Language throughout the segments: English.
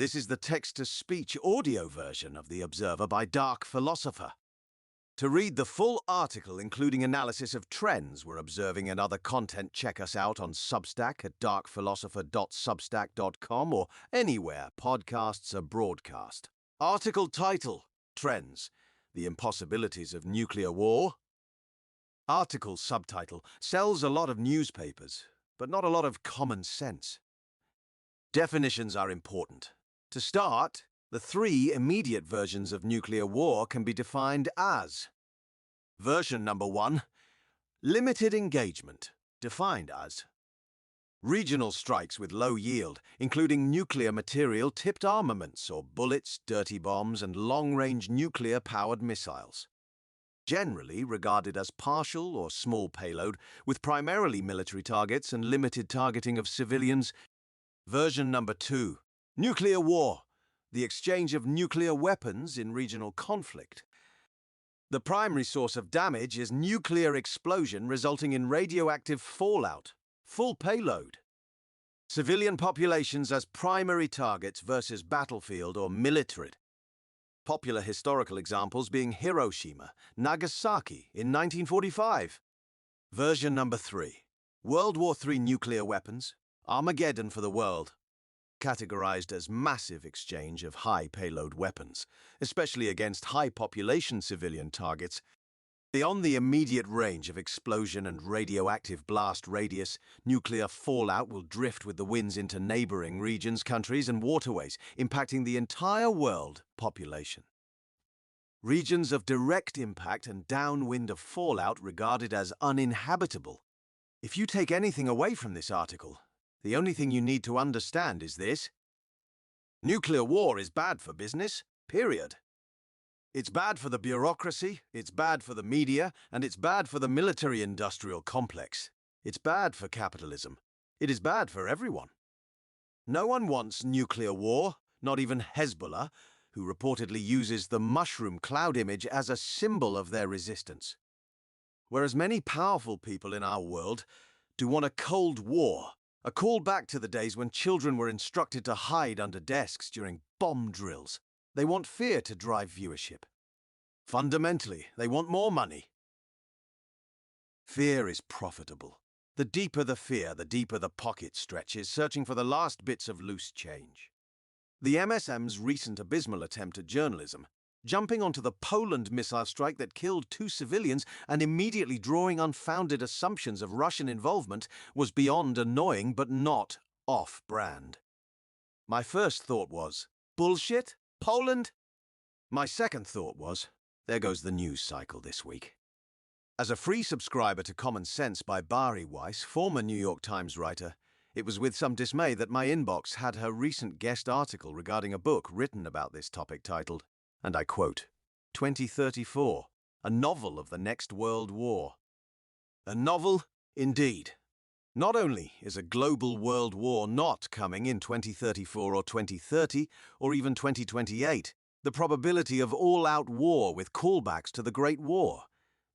This is the text-to-speech audio version of The Observer by Philosopher. To read the full article, including analysis of trends we're observing and other content, check us out on Substack at darkphilosopher.substack.com or anywhere podcasts are broadcast. Article title: Trends: The Impossibilities of Nuclear War. Article subtitle: Sells a lot of newspapers, but not a lot of common sense. Definitions are important. To start, the three immediate versions of nuclear war can be defined as: Version number 1, limited engagement, defined as regional strikes with low yield, including nuclear material-tipped armaments or bullets, dirty bombs, and long-range nuclear-powered missiles. Generally regarded as partial or small payload, with primarily military targets and limited targeting of civilians. Version number 2, nuclear war, the exchange of nuclear weapons in regional conflict. The primary source of damage is nuclear explosion resulting in radioactive fallout, full payload. Civilian populations as primary targets versus battlefield or military. Popular historical examples being Hiroshima, Nagasaki in 1945. Version number 3, World War III nuclear weapons, Armageddon for the world. Categorized as massive exchange of high-payload weapons, especially against high-population civilian targets. Beyond the immediate range of explosion and radioactive blast radius, nuclear fallout will drift with the winds into neighboring regions, countries, and waterways, impacting the entire world population. Regions of direct impact and downwind of fallout regarded as uninhabitable. If you take anything away from this article, the only thing you need to understand is this: nuclear war is bad for business, period. It's bad for the bureaucracy, it's bad for the media, and it's bad for the military-industrial complex. It's bad for capitalism. It is bad for everyone. No one wants nuclear war, not even Hezbollah, who reportedly uses the mushroom cloud image as a symbol of their resistance. Whereas many powerful people in our world do want a Cold War, a call back to the days when children were instructed to hide under desks during bomb drills. They want fear to drive viewership. Fundamentally, they want more money. Fear is profitable. The deeper the fear, the deeper the pocket stretches, searching for the last bits of loose change. The MSM's recent abysmal attempt at journalism, jumping onto the Poland missile strike that killed 2 civilians and immediately drawing unfounded assumptions of Russian involvement, was beyond annoying but not off-brand. My first thought was, bullshit? Poland? My second thought was, there goes the news cycle this week. As a free subscriber to Common Sense by Bari Weiss, former New York Times writer, it was with some dismay that my inbox had her recent guest article regarding a book written about this topic titled, and I quote, 2034, a novel of the next world war. A novel, indeed. Not only is a global world war not coming in 2034 or 2030 or even 2028, the probability of all-out war with callbacks to the Great War,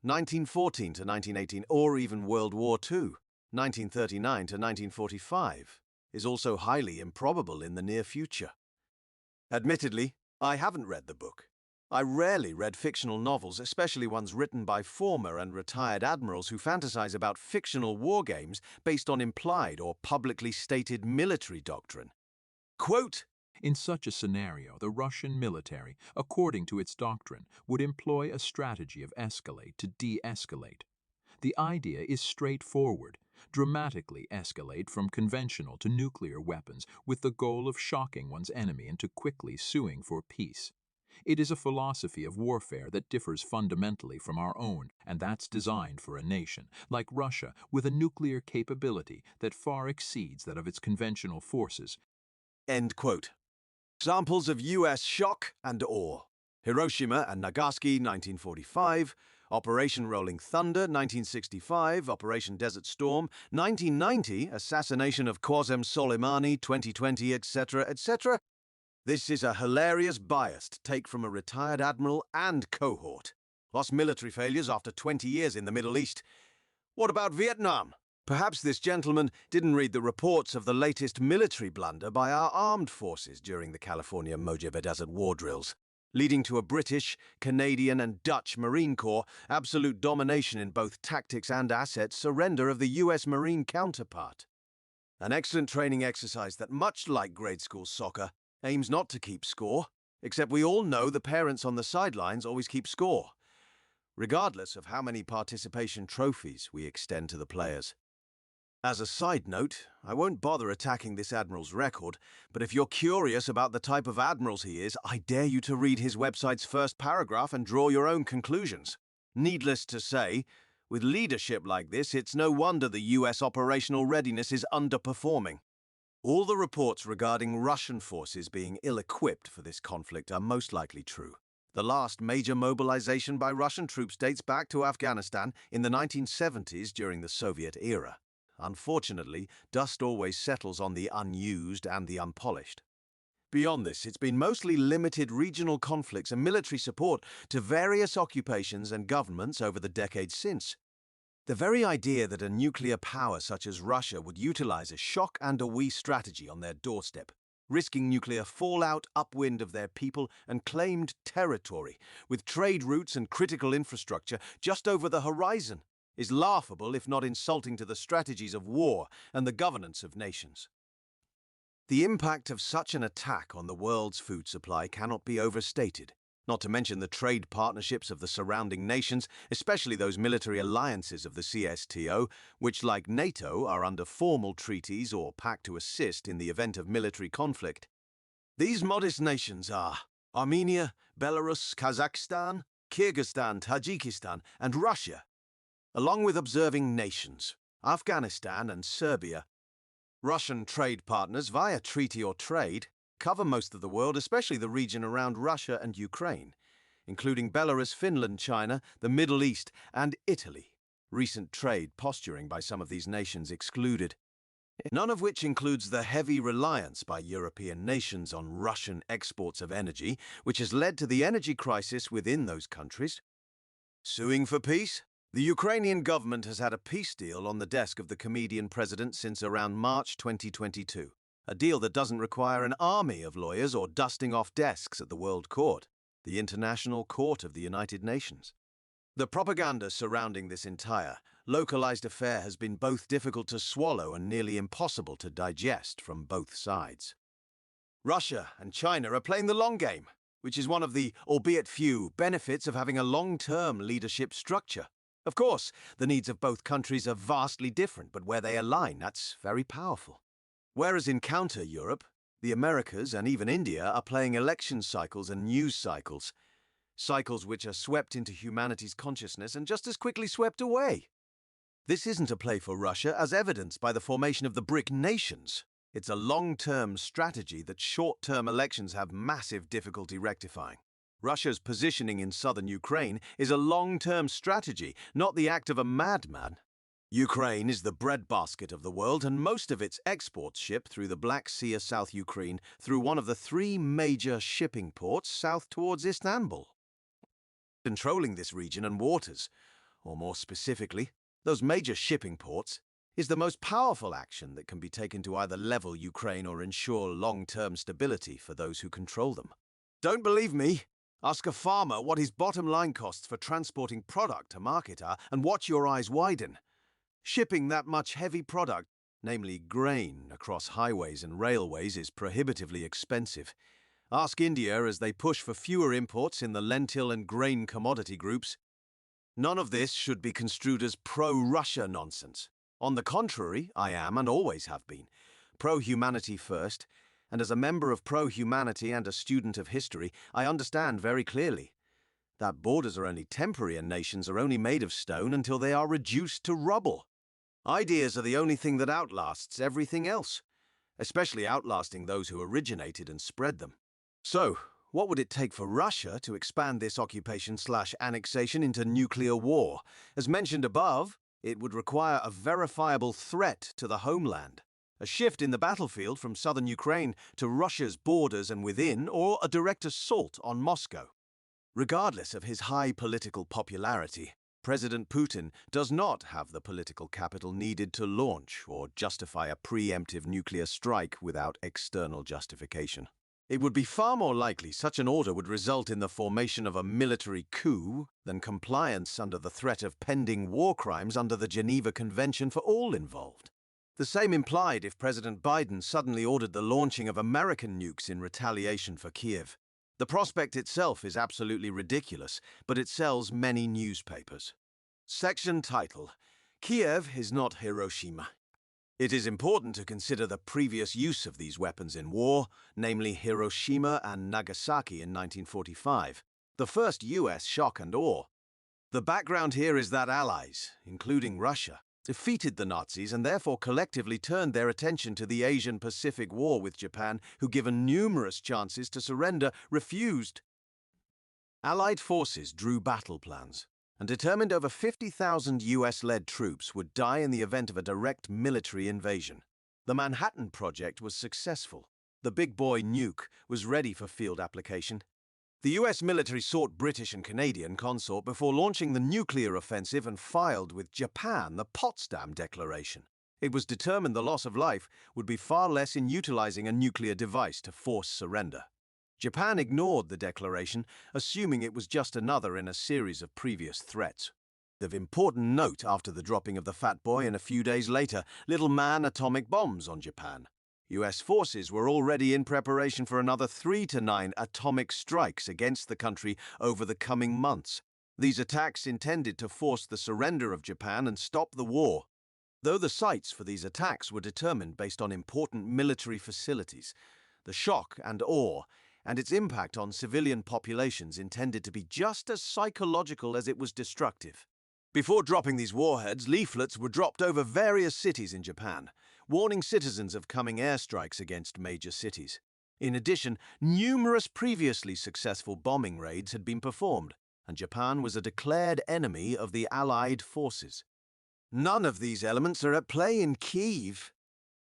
1914 to 1918, or even World War II, 1939 to 1945, is also highly improbable in the near future. Admittedly, I haven't read the book. I rarely read fictional novels, especially ones written by former and retired admirals who fantasize about fictional war games based on implied or publicly stated military doctrine. Quote, in such a scenario, the Russian military, according to its doctrine, would employ a strategy of escalate to de-escalate. The idea is straightforward: dramatically escalate from conventional to nuclear weapons with the goal of shocking one's enemy into quickly suing for peace. It is a philosophy of warfare that differs fundamentally from our own, and that's designed for a nation, like Russia, with a nuclear capability that far exceeds that of its conventional forces. End quote. Examples of U.S. shock and awe: Hiroshima and Nagasaki, 1945, Operation Rolling Thunder, 1965, Operation Desert Storm, 1990, assassination of Qasem Soleimani, 2020, etc., etc. This is a hilarious, biased take from a retired admiral and cohort. Lost military failures after 20 years in the Middle East. What about Vietnam? Perhaps this gentleman didn't read the reports of the latest military blunder by our armed forces during the California Mojave Desert war drills, leading to a British, Canadian and Dutch Marine Corps absolute domination in both tactics and assets surrender of the US Marine counterpart. An excellent training exercise that, much like grade school soccer, aims not to keep score, except we all know the parents on the sidelines always keep score, regardless of how many participation trophies we extend to the players. As a side note, I won't bother attacking this admiral's record, but if you're curious about the type of admirals he is, I dare you to read his website's first paragraph and draw your own conclusions. Needless to say, with leadership like this, it's no wonder the US operational readiness is underperforming. All the reports regarding Russian forces being ill-equipped for this conflict are most likely true. The last major mobilization by Russian troops dates back to Afghanistan in the 1970s during the Soviet era. Unfortunately, dust always settles on the unused and the unpolished. Beyond this, it's been mostly limited regional conflicts and military support to various occupations and governments over the decades since. The very idea that a nuclear power such as Russia would utilize a shock and a we strategy on their doorstep, risking nuclear fallout upwind of their people and claimed territory, with trade routes and critical infrastructure just over the horizon, is laughable if not insulting to the strategies of war and the governance of nations. The impact of such an attack on the world's food supply cannot be overstated, not to mention the trade partnerships of the surrounding nations, especially those military alliances of the CSTO, which, like NATO, are under formal treaties or pact to assist in the event of military conflict. These modest nations are Armenia, Belarus, Kazakhstan, Kyrgyzstan, Tajikistan, and Russia, along with observing nations, Afghanistan and Serbia. Russian trade partners via treaty or trade cover most of the world, especially the region around Russia and Ukraine, including Belarus, Finland, China, the Middle East, and Italy. Recent trade posturing by some of these nations excluded. None of which includes the heavy reliance by European nations on Russian exports of energy, which has led to the energy crisis within those countries. Suing for peace? The Ukrainian government has had a peace deal on the desk of the comedian president since around March 2022, a deal that doesn't require an army of lawyers or dusting off desks at the World Court, the International Court of the United Nations. The propaganda surrounding this entire, localized affair has been both difficult to swallow and nearly impossible to digest from both sides. Russia and China are playing the long game, which is one of the, albeit few, benefits of having a long-term leadership structure. Of course, the needs of both countries are vastly different, but where they align, that's very powerful. Whereas in counter-Europe, the Americas and even India are playing election cycles and news cycles, cycles which are swept into humanity's consciousness and just as quickly swept away. This isn't a play for Russia, as evidenced by the formation of the BRIC nations. It's a long-term strategy that short-term elections have massive difficulty rectifying. Russia's positioning in southern Ukraine is a long-term strategy, not the act of a madman. Ukraine is the breadbasket of the world, and most of its exports ship through the Black Sea of South Ukraine through one of the 3 major shipping ports south towards Istanbul. Controlling this region and waters, or more specifically, those major shipping ports, is the most powerful action that can be taken to either level Ukraine or ensure long-term stability for those who control them. Don't believe me? Ask a farmer what his bottom line costs for transporting product to market are, and watch your eyes widen. Shipping that much heavy product, namely grain, across highways and railways is prohibitively expensive. Ask India as they push for fewer imports in the lentil and grain commodity groups. None of this should be construed as pro-Russia nonsense. On the contrary, I am, and always have been, pro-humanity first, and as a member of pro-humanity and a student of history, I understand very clearly that borders are only temporary and nations are only made of stone until they are reduced to rubble. Ideas are the only thing that outlasts everything else, especially outlasting those who originated and spread them. So, what would it take for Russia to expand this occupation/annexation into nuclear war? As mentioned above, it would require a verifiable threat to the homeland, a shift in the battlefield from southern Ukraine to Russia's borders and within, or a direct assault on Moscow. Regardless of his high political popularity, President Putin does not have the political capital needed to launch or justify a preemptive nuclear strike without external justification. It would be far more likely such an order would result in the formation of a military coup than compliance under the threat of pending war crimes under the Geneva Convention for all involved. The same implied if President Biden suddenly ordered the launching of American nukes in retaliation for Kiev. The prospect itself is absolutely ridiculous, but it sells many newspapers. Section title: Kiev is not Hiroshima. It is important to consider the previous use of these weapons in war, namely Hiroshima and Nagasaki in 1945, the first US shock and awe. The background here is that allies, including Russia, defeated the Nazis and therefore collectively turned their attention to the Asian-Pacific War with Japan, who, given numerous chances to surrender, refused. Allied forces drew battle plans and determined over 50,000 US-led troops would die in the event of a direct military invasion. The Manhattan Project was successful. The big boy nuke was ready for field application. The US military sought British and Canadian consort before launching the nuclear offensive and filed with Japan the Potsdam Declaration. It was determined the loss of life would be far less in utilizing a nuclear device to force surrender. Japan ignored the declaration, assuming it was just another in a series of previous threats. Of important note after the dropping of the Fat Boy and a few days later, Little Man atomic bombs on Japan. US forces were already in preparation for another 3 to 9 atomic strikes against the country over the coming months. These attacks intended to force the surrender of Japan and stop the war. Though the sites for these attacks were determined based on important military facilities, the shock and awe and its impact on civilian populations intended to be just as psychological as it was destructive. Before dropping these warheads, leaflets were dropped over various cities in Japan, warning citizens of coming airstrikes against major cities. In addition, numerous previously successful bombing raids had been performed, and Japan was a declared enemy of the Allied forces. None of these elements are at play in Kyiv.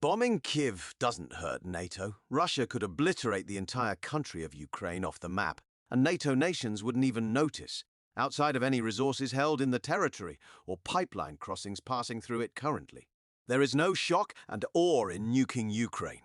Bombing Kyiv doesn't hurt NATO. Russia could obliterate the entire country of Ukraine off the map, and NATO nations wouldn't even notice, outside of any resources held in the territory or pipeline crossings passing through it currently. There is no shock and awe in nuking Ukraine.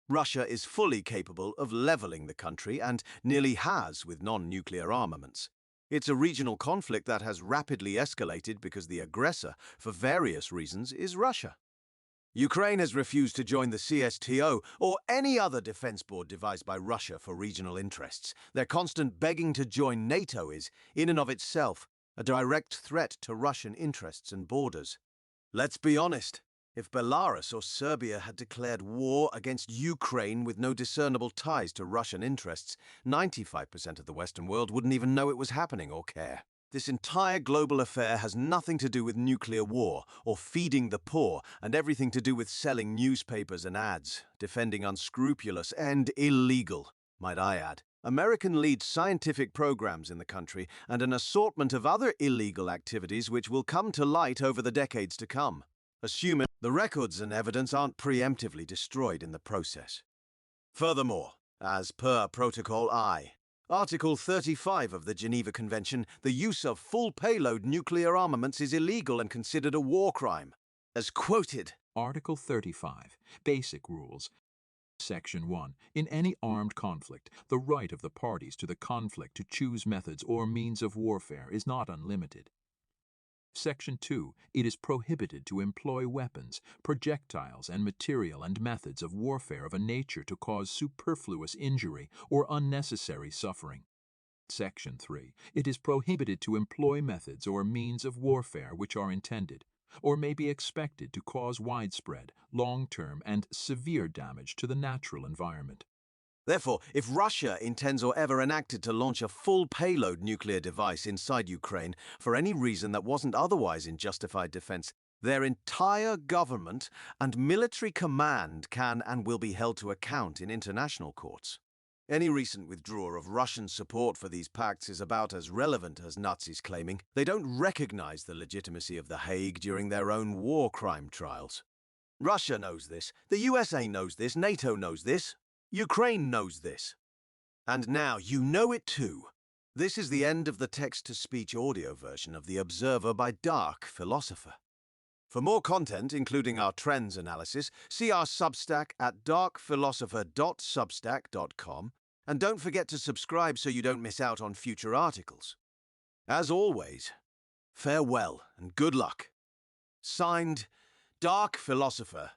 Russia is fully capable of leveling the country and nearly has with non-nuclear armaments. It's a regional conflict that has rapidly escalated because the aggressor, for various reasons, is Russia. Ukraine has refused to join the CSTO or any other defense board devised by Russia for regional interests. Their constant begging to join NATO is, in and of itself, a direct threat to Russian interests and borders. Let's be honest. If Belarus or Serbia had declared war against Ukraine with no discernible ties to Russian interests, 95% of the Western world wouldn't even know it was happening or care. This entire global affair has nothing to do with nuclear war or feeding the poor, and everything to do with selling newspapers and ads, defending unscrupulous and illegal, might I add, American-led scientific programs in the country and an assortment of other illegal activities which will come to light over the decades to come, assuming the records and evidence aren't preemptively destroyed in the process. Furthermore, as per Protocol I, Article 35 of the Geneva Convention, the use of full-payload nuclear armaments is illegal and considered a war crime. As quoted, Article 35, Basic Rules. Section 1. In any armed conflict, the right of the parties to the conflict to choose methods or means of warfare is not unlimited. Section 2. It is prohibited to employ weapons, projectiles, and material and methods of warfare of a nature to cause superfluous injury or unnecessary suffering. Section 3. It is prohibited to employ methods or means of warfare which are intended, or may be expected to cause widespread, long-term, and severe damage to the natural environment. Therefore, if Russia intends or ever enacted to launch a full-payload nuclear device inside Ukraine for any reason that wasn't otherwise in justified defense, their entire government and military command can and will be held to account in international courts. Any recent withdrawal of Russian support for these pacts is about as relevant as Nazis claiming they don't recognize the legitimacy of The Hague during their own war crime trials. Russia knows this, the USA knows this, NATO knows this. Ukraine knows this. And now you know it too. This is the end of the text-to-speech audio version of The Observer by Philosopher. For more content, including our trends analysis, see our Substack at darkphilosopher.substack.com, and don't forget to subscribe so you don't miss out on future articles. As always, farewell and good luck. Signed, Dark Philosopher.